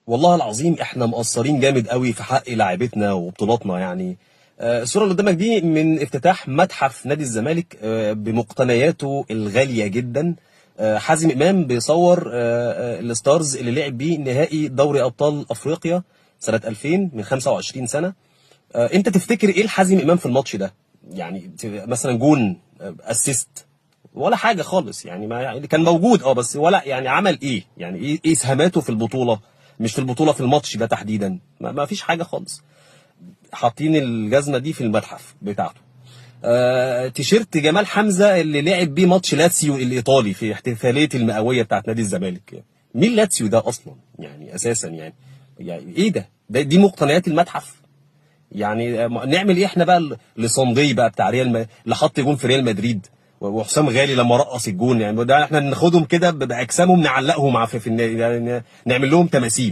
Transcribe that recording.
والله العظيم احنا مقصرين جامد قوي في حق لاعيبتنا وبطولاتنا يعني. الصورة اللي قدامك دي من افتتاح متحف نادي الزمالك بمقتنياته الغالية جدا. حازم إمام بيصور الستارز اللي لعب بيه نهائي دوري أبطال أفريقيا سنة 2000 من 25 سنة. انت تفتكر ايه لحازم إمام في الماتش ده؟ يعني مثلا جون، اسيست، ولا حاجة خالص يعني. ما يعني كان موجود بس ولا يعني عمل ايه؟ يعني ايه سهاماته في البطولة؟ مش في البطولة، في الماتش ده تحديدا ما فيش حاجة خالص. حاطين الجزمة دي في المتحف بتاعته. تيشيرت جمال حمزة اللي لعب بيه ماتش لاتسيو الإيطالي في احتفالية المئوية بتاعت نادي الزمالك. مين لاتسيو ده أصلا يعني أساسا يعني إيه دي مقتنيات المتحف يعني. نعمل إيه إحنا بقى لصندي بقى بتاع اللي حط جون في ريال مدريد، وحسام غالي لما رقص الجون؟ يعني ده احنا ناخدهم كده بأجسامهم نعلقهم في النادي يعني، نعمل لهم تماثيل.